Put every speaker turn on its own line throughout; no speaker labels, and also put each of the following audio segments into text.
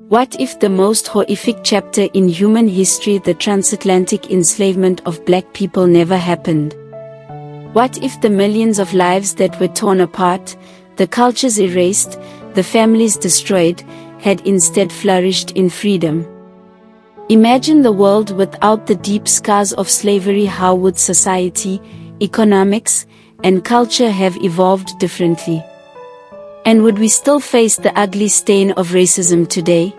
What if the most horrific chapter in human history, the transatlantic enslavement of black people, never happened? What if the millions of lives that were torn apart, the cultures erased, the families destroyed, had instead flourished in freedom? Imagine the world without the deep scars of slavery. How would society, economics, and culture have evolved differently? And would we still face the ugly stain of racism today?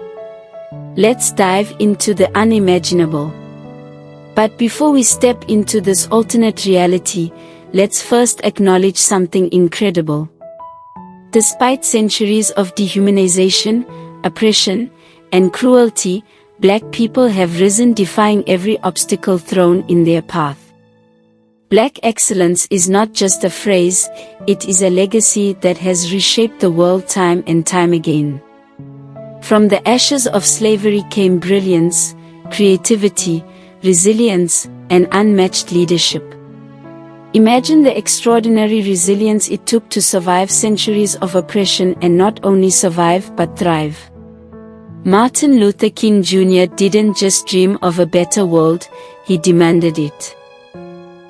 Let's dive into the unimaginable. But before we step into this alternate reality, let's first acknowledge something incredible. Despite centuries of dehumanization, oppression, and cruelty, black people have risen, defying every obstacle thrown in their path. Black excellence is not just a phrase, it is a legacy that has reshaped the world time and time again. From the ashes of slavery came brilliance, creativity, resilience, and unmatched leadership. Imagine the extraordinary resilience it took to survive centuries of oppression, and not only survive but thrive. Martin Luther King Jr. didn't just dream of a better world, he demanded it.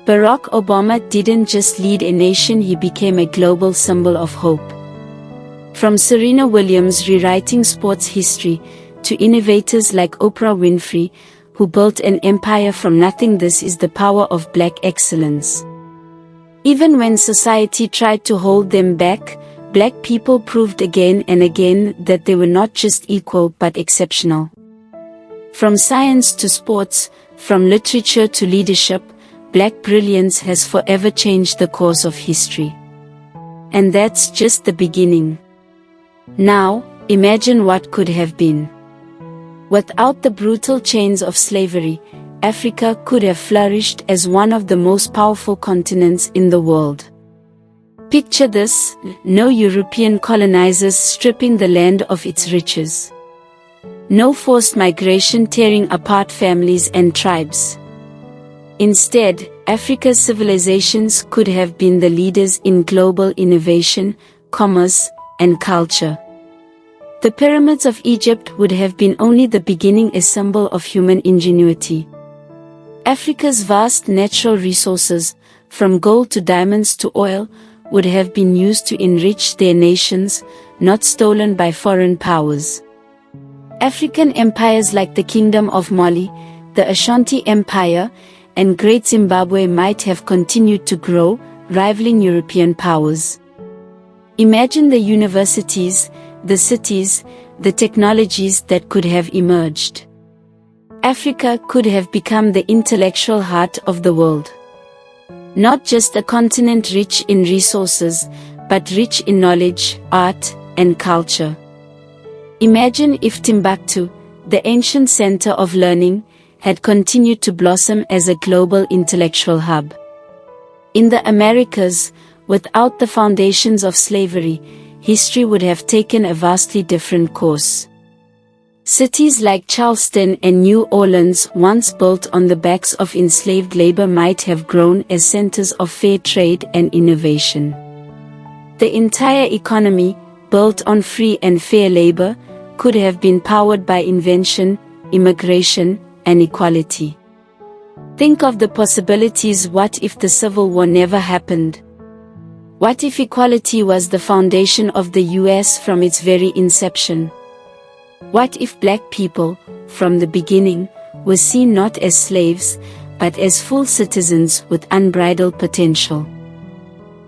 Barack Obama didn't just lead a nation, he became a global symbol of hope. From Serena Williams rewriting sports history, to innovators like Oprah Winfrey, who built an empire from nothing, this is the power of black excellence. Even when society tried to hold them back, black people proved again and again that they were not just equal but exceptional. From science to sports, from literature to leadership, black brilliance has forever changed the course of history. And that's just the beginning. Now, imagine what could have been. Without the brutal chains of slavery, Africa could have flourished as one of the most powerful continents in the world. Picture this: no European colonizers stripping the land of its riches. No forced migration tearing apart families and tribes. Instead, Africa's civilizations could have been the leaders in global innovation, commerce, and culture. The pyramids of Egypt would have been only the beginning, a symbol of human ingenuity. Africa's vast natural resources, from gold to diamonds to oil, would have been used to enrich their nations, not stolen by foreign powers. African empires like the Kingdom of Mali, the Ashanti Empire, and Great Zimbabwe might have continued to grow, rivaling European powers. Imagine the universities, the cities, the technologies that could have emerged. Africa could have become the intellectual heart of the world. Not just a continent rich in resources, but rich in knowledge, art, and culture. Imagine if Timbuktu, the ancient center of learning, had continued to blossom as a global intellectual hub. In the Americas, without the foundations of slavery, history would have taken a vastly different course. Cities like Charleston and New Orleans, once built on the backs of enslaved labor, might have grown as centers of fair trade and innovation. The entire economy, built on free and fair labor, could have been powered by invention, immigration, and equality. Think of the possibilities. What if the Civil War never happened? What if equality was the foundation of the US from its very inception? What if black people, from the beginning, were seen not as slaves, but as full citizens with unbridled potential?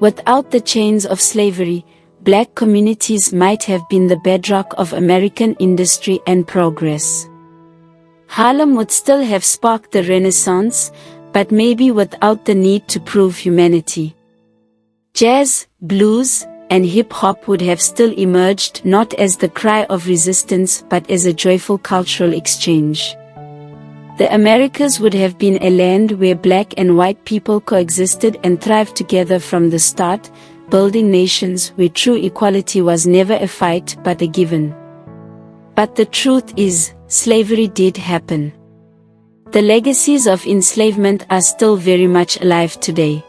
Without the chains of slavery, black communities might have been the bedrock of American industry and progress. Harlem would still have sparked the Renaissance, but maybe without the need to prove humanity. Jazz, blues, and hip-hop would have still emerged, not as the cry of resistance but as a joyful cultural exchange. The Americas would have been a land where black and white people coexisted and thrived together from the start, building nations where true equality was never a fight but a given. But the truth is, slavery did happen. The legacies of enslavement are still very much alive today.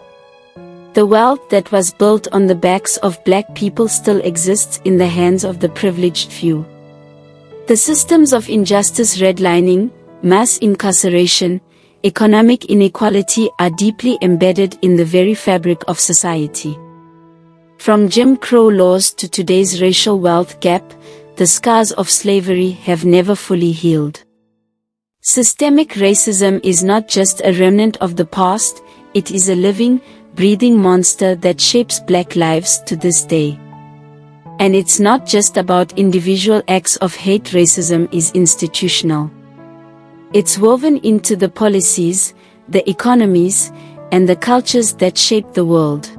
The wealth that was built on the backs of black people still exists in the hands of the privileged few. The systems of injustice, redlining, mass incarceration, economic inequality are deeply embedded in the very fabric of society. From Jim Crow laws to today's racial wealth gap, the scars of slavery have never fully healed. Systemic racism is not just a remnant of the past, it is a living, breathing monster that shapes Black lives to this day. And it's not just about individual acts of hate. Racism is institutional. It's woven into the policies, the economies, and the cultures that shape the world.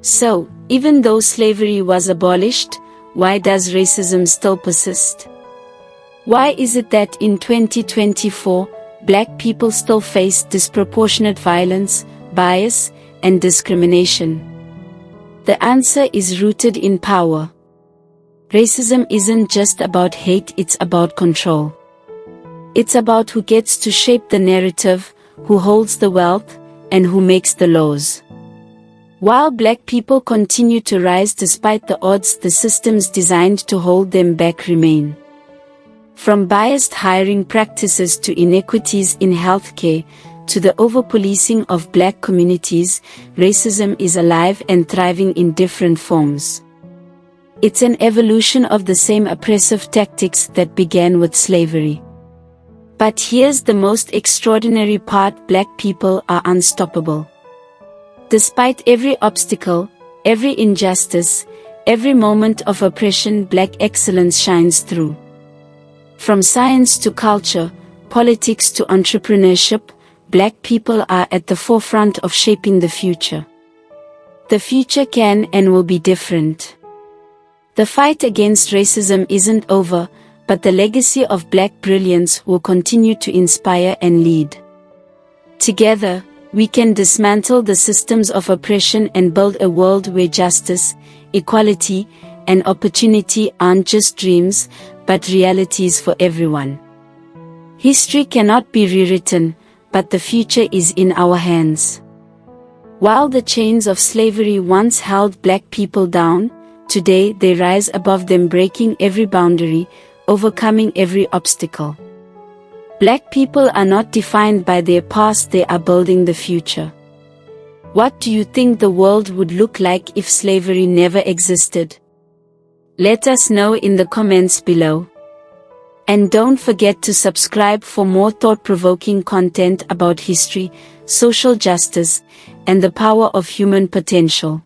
So, even though slavery was abolished, why does racism still persist? Why is it that in 2024, Black people still face disproportionate violence, bias, and discrimination? The answer is rooted in power. Racism isn't just about hate, it's about control. It's about who gets to shape the narrative, who holds the wealth, and who makes the laws. While Black people continue to rise despite the odds, the systems designed to hold them back remain. From biased hiring practices to inequities in healthcare, to the over-policing of Black communities, racism is alive and thriving in different forms. It's an evolution of the same oppressive tactics that began with slavery. But here's the most extraordinary part: Black people are unstoppable. Despite every obstacle, every injustice, every moment of oppression, Black excellence shines through. From science to culture, politics to entrepreneurship, Black people are at the forefront of shaping the future. The future can and will be different. The fight against racism isn't over, but the legacy of Black brilliance will continue to inspire and lead. Together, we can dismantle the systems of oppression and build a world where justice, equality, and opportunity aren't just dreams, but realities for everyone. History cannot be rewritten, but the future is in our hands. While the chains of slavery once held Black people down, today they rise above them, breaking every boundary, overcoming every obstacle. Black people are not defined by their past, they are building the future. What do you think the world would look like if slavery never existed? Let us know in the comments below. And don't forget to subscribe for more thought-provoking content about history, social justice, and the power of human potential.